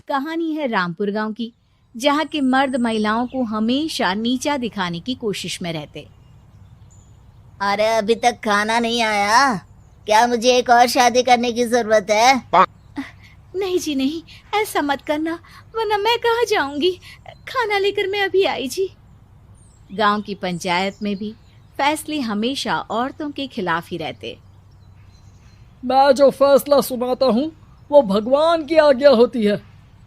कहानी है रामपुर गांव की, जहां के मर्द महिलाओं को हमेशा नीचा दिखाने की कोशिश में रहते। अरे अभी तक खाना नहीं आया, क्या मुझे एक और शादी करने की जरूरत है? नहीं जी नहीं, ऐसा मत करना, वरना मैं कहाँ जाऊंगी। खाना लेकर मैं अभी आई जी। गांव की पंचायत में भी फैसले हमेशा औरतों के खिलाफ ही रहते। मैं जो फैसला सुनाता हूँ वो भगवान की आज्ञा होती है।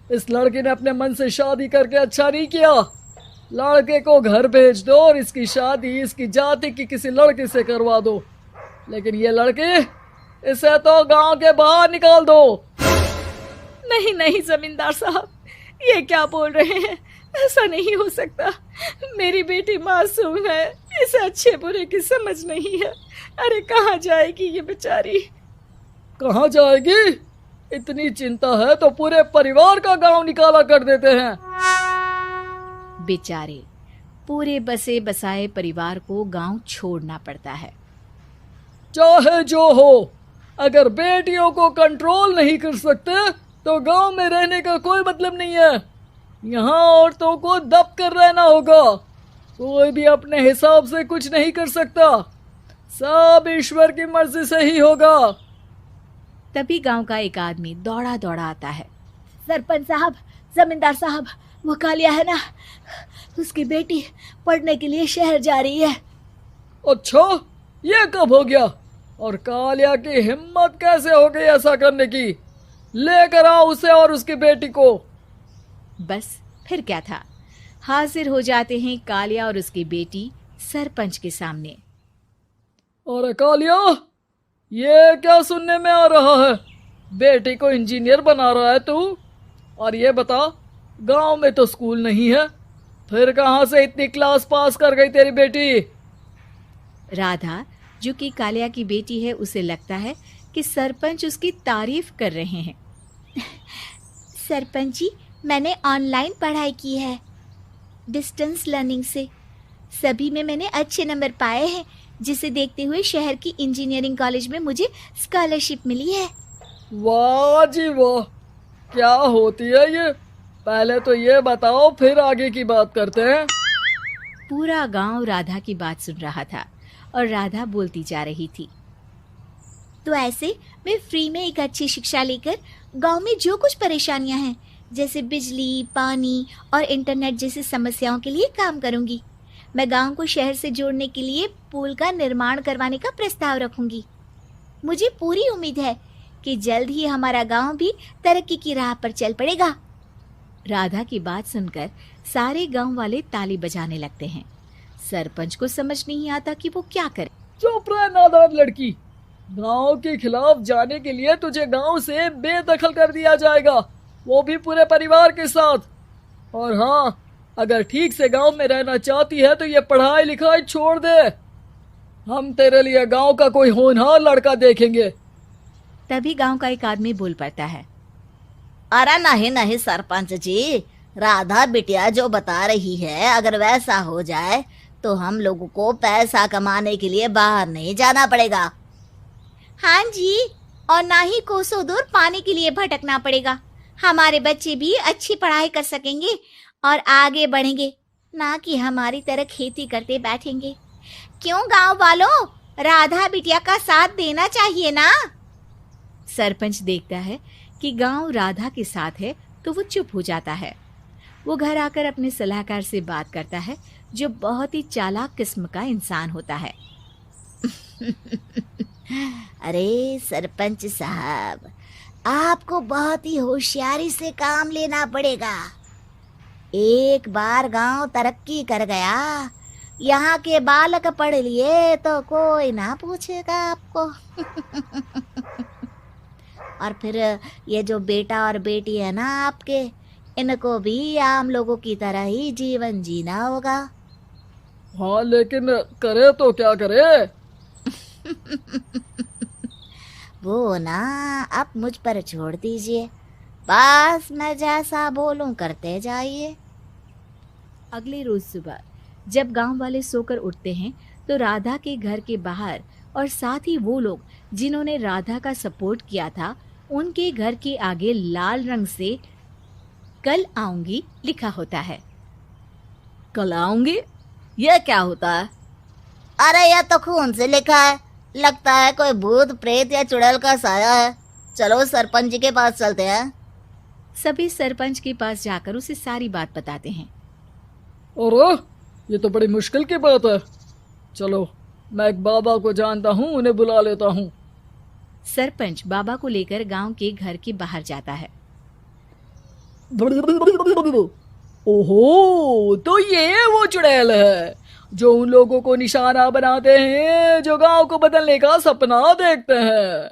इस लड़के ने अपने मन से शादी करके अच्छा नहीं किया। लड़के को घर भेज दो और इसकी शादी इसकी जाति की किसी लड़के से करवा दो, लेकिन ये लड़की, इसे तो गांव के बाहर निकाल दो। नहीं नहीं जमींदार साहब, ये क्या बोल रहे हैं? ऐसा नहीं हो सकता। मेरी बेटी मासूम है, इसे अच्छे बुरे की समझ नहीं है। अरे कहाँ जाएगी ये बेचारी? कहाँ जाएगी? इतनी चिंता है तो पूरे परिवार का गांव निकाला कर देते हैं। बेचारे पूरे बसे बसाए परिवार को गांव छोड़ना पड़ता है। चाहे जो हो, अगर बेटियों को कंट्रोल नहीं कर सकते तो गांव में रहने का कोई मतलब नहीं है। यहाँ औरतों को दब कर रहना होगा। कोई भी अपने हिसाब से कुछ नहीं कर सकता, सब ईश्वर की मर्जी से ही होगा। तभी गांव का एक आदमी दौड़ा दौड़ा आता है। सरपंच साहब, जमींदार साहब, वो कालिया है ना, उसकी बेटी पढ़ने के लिए शहर जा रही है। अच्छा, ये कब हो गया? और कालिया की हिम्मत कैसे हो गई ऐसा करने की? लेकर आओ उसे और उसकी बेटी को। बस फिर क्या था, हाजिर हो जाते हैं कालिया और उसकी बेटी सरपंच के सामने। और कालिया, ये क्या सुनने में आ रहा है? बेटी को इंजीनियर बना रहा है तू? और ये बता, गांव में तो स्कूल नहीं है, फिर कहां से इतनी क्लास पास कर गई तेरी बेटी? राधा, जो कि कालिया की बेटी है, उसे लगता है कि सरपंच उसकी तारीफ कर रहे हैं। सरपंच जी, मैंने ऑनलाइन पढ़ाई की है, डिस्टेंस लर्निंग से। सभी में मैंने अच्छे नंबर पाए हैं, जिसे देखते हुए शहर की इंजीनियरिंग कॉलेज में मुझे स्कॉलरशिप मिली है। वाह जी वाह, क्या होती है ये? पहले तो ये बताओ, फिर आगे की बात करते हैं। पूरा गांव राधा की बात सुन रहा था और राधा बोलती जा रही थी। तो ऐसे मैं फ्री में एक अच्छी शिक्षा लेकर गांव में जो कुछ परेशानियां हैं, जैसे बिजली, पानी और इंटरनेट जैसी समस्याओं के लिए काम करूंगी। मैं गांव को शहर से जोड़ने के लिए पुल का निर्माण करवाने का प्रस्ताव रखूंगी। मुझे पूरी उम्मीद है कि जल्द ही हमारा गांव भी तरक्की की राह पर चल पड़ेगा। राधा की बात सुनकर सारे गांव वाले ताली बजाने लगते हैं। सरपंच को समझ नहीं आता कि वो क्या करे। चुप रह नादान लड़की, गांव के खिलाफ जाने के लिए तुझे गांव से बेदखल कर दिया जाएगा, वो भी पूरे परिवार के साथ। और हाँ, अगर ठीक से गांव में रहना चाहती है तो ये पढ़ाई लिखाई छोड़ दे। हम तेरे लिए गांव का कोई होनहार लड़का देखेंगे। तभी गांव का एक आदमी बोल पड़ता है। अरे नहीं नहीं सरपंच जी, राधा बिटिया जो बता रही है, अगर वैसा हो जाए तो हम लोगों को पैसा कमाने के लिए बाहर नहीं जाना पड़ेगा। हाँ जी, और ना ही कोसों दूर पानी के लिए भटकना पड़ेगा। हमारे बच्चे भी अच्छी पढ़ाई कर सकेंगे और आगे बढ़ेंगे, ना कि हमारी तरह खेती करते बैठेंगे। क्यों गांव वालों, राधा बिटिया का साथ देना चाहिए ना। सरपंच देखता है कि गांव राधा के साथ है तो वो चुप हो जाता है। वो घर आकर अपने सलाहकार से बात करता है, जो बहुत ही चालाक किस्म का इंसान होता है। अरे सरपंच साहब, आपको बहुत ही होशियारी से काम लेना पड़ेगा। एक बार गांव तरक्की कर गया, यहाँ के बालक पढ़ लिए तो कोई ना पूछेगा आपको। और फिर ये जो बेटा और बेटी है ना आपके, इनको भी आम लोगों की तरह ही जीवन जीना होगा। हाँ, लेकिन करे तो क्या करे? वो ना आप मुझ पर छोड़ दीजिए, बस मैं जैसा बोलूं करते जाइए। अगले रोज सुबह जब गांव वाले सोकर उठते हैं तो राधा के घर के बाहर और साथ ही वो लोग जिन्होंने राधा का सपोर्ट किया था, उनके घर के आगे लाल रंग से कल आऊंगी लिखा होता है। कल आऊंगी, यह क्या होता है? अरे यह तो खून से लिखा है, लगता है कोई भूत प्रेत या चुड़ैल का साया है। चलो सरपंच जी के पास चलते हैं। सभी सरपंच के पास जाकर उसे सारी बात बताते हैं। अरे ये तो बड़ी मुश्किल की बात है। चलो मैं एक बाबा को जानता हूँ, उन्हें बुला लेता हूँ। सरपंच बाबा को लेकर गांव के घर के बाहर जाता है। ओहो, तो ये वो चुड़ैल है जो उन लोगों को निशाना बनाते हैं जो गांव को बदलने का सपना देखते हैं।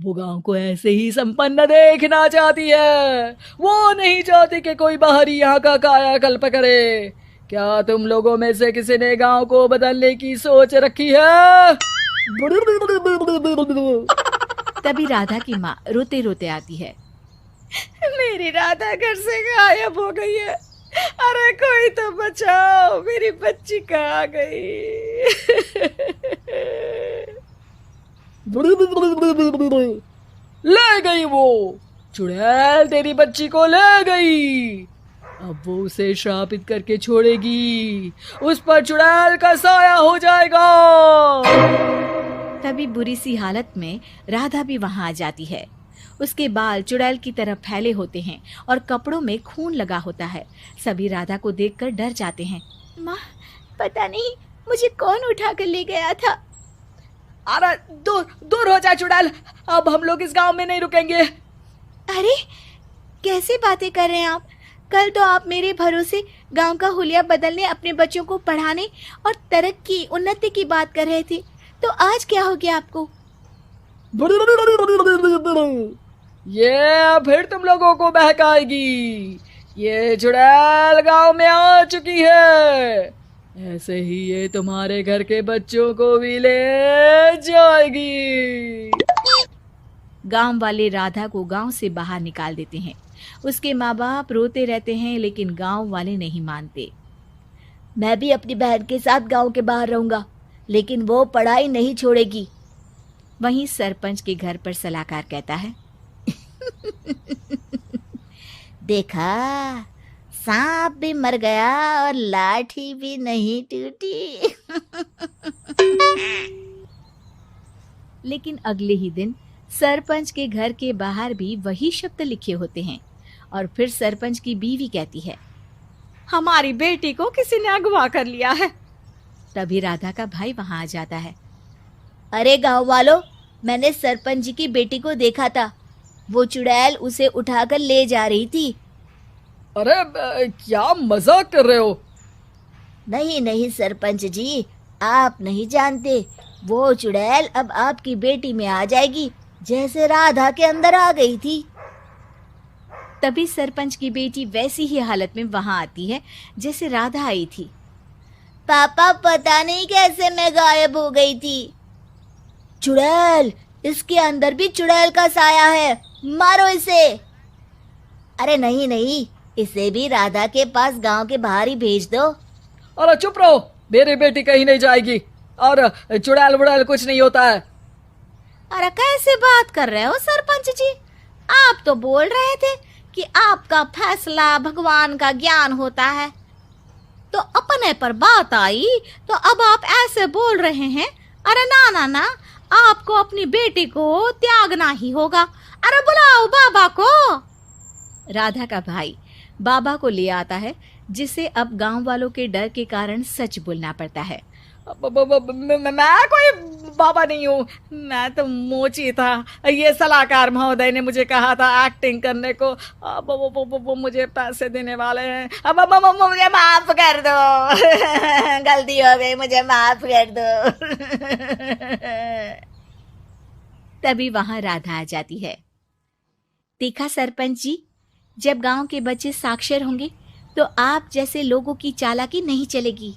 वो गांव को ऐसे ही संपन्न देखना चाहती है। वो नहीं चाहती कि कोई बाहरी यहाँ का कायाकल्प करे। क्या तुम लोगों में से किसी ने गांव को बदलने की सोच रखी है? तभी राधा की माँ रोते रोते आती है। मेरी राधा घर से गायब हो गई है। अरे कोई तो बचाओ, मेरी बच्ची कहाँ गई? ले गई वो चुड़ैल, तेरी बच्ची को ले गई। अब वो उसे श्रापित करके छोड़ेगी, उस पर चुड़ैल का साया हो जाएगा। तभी बुरी सी हालत में राधा भी वहां आ जाती है। उसके बाल चुड़ैल की तरह फैले होते हैं और कपड़ों में खून लगा होता है। सभी राधा को देखकर डर जाते हैं। माँ, पता नहीं मुझे कौन उठा कर ले गया था। अरे दूर दूर हो जा चुड़ैल, अब हम लोग इस गांव में नहीं रुकेंगे। अरे कैसे बातें कर रहे हैं आप? कल तो आप मेरे भरोसे गांव का हुलिया बदलने, अपने बच्चों को पढ़ाने और तरक्की उन्नति की बात कर रहे थे, तो आज क्या हो गया आपको? ये फिर तुम लोगों को बहकाएगी। ये चुड़ैल गांव में आ चुकी है, ऐसे ही ये तुम्हारे घर के बच्चों को भी ले जाएगी। गांव वाले राधा को गांव से बाहर निकाल देते हैं। उसके माँ बाप रोते रहते हैं, लेकिन गांव वाले नहीं मानते। मैं भी अपनी बहन के साथ गांव के बाहर रहूंगा, लेकिन वो पढ़ाई नहीं छोड़ेगी। वहीं सरपंच के घर पर सलाहकार कहता है। देखा, सांप भी मर गया और लाठी भी नहीं टूटी। लेकिन अगले ही दिन सरपंच के घर के बाहर भी वही शब्द लिखे होते हैं और फिर सरपंच की बीवी कहती है, हमारी बेटी को किसी ने अगवा कर लिया है। तभी राधा का भाई वहां आ जाता है। अरे गांव वालों, मैंने सरपंच जी की बेटी को देखा था। वो चुड़ैल उसे उठाकर ले जा रही थी। अरे क्या मजाक कर रहे हो? नहीं नहीं सरपंच जी, आप नहीं जानते। वो चुड़ैल अब आपकी बेटी में आ जाएगी, जैसे राधा के अंदर आ गई थी। तभी सरपंच की बेटी वैसी ही हालत में वहां आती है जैसे राधा आई थी। पापा, पता नहीं कैसे मैं गायब हो गई थी। चुड़ैल, इसके अंदर भी चुड़ैल का साया है, मारो इसे। अरे नहीं नहीं, इसे भी राधा के पास गांव के बाहर ही भेज दो। अरे चुप रहो, मेरी बेटी कहीं नहीं जाएगी और चुड़ैल वुड़ैल कुछ नहीं होता है। अरे कैसे बात कर रहे हो सरपंच जी? आप तो बोल रहे थे कि आपका फैसला भगवान का ज्ञान होता है, तो अपने पर बात आई तो अब आप ऐसे बोल रहे हैं। अरे ना ना ना, आपको अपनी बेटी को त्यागना ही होगा। अरे बुलाओ बाबा को। राधा का भाई बाबा को ले आता है, जिसे अब गांव वालों के डर के कारण सच बोलना पड़ता है। मैं कोई बाबा नहीं हूँ, मैं तो मोची था। ये सलाहकार महोदय ने मुझे कहा था एक्टिंग करने को। अब वो मुझे पैसे देने वाले हैं। अब मुझे माफ कर दो। गलती हो गई, मुझे माफ कर दो। तभी वहां राधा आ जाती है। देखा सरपंच जी, जब गांव के बच्चे साक्षर होंगे तो आप जैसे लोगों की चालाकी नहीं चलेगी।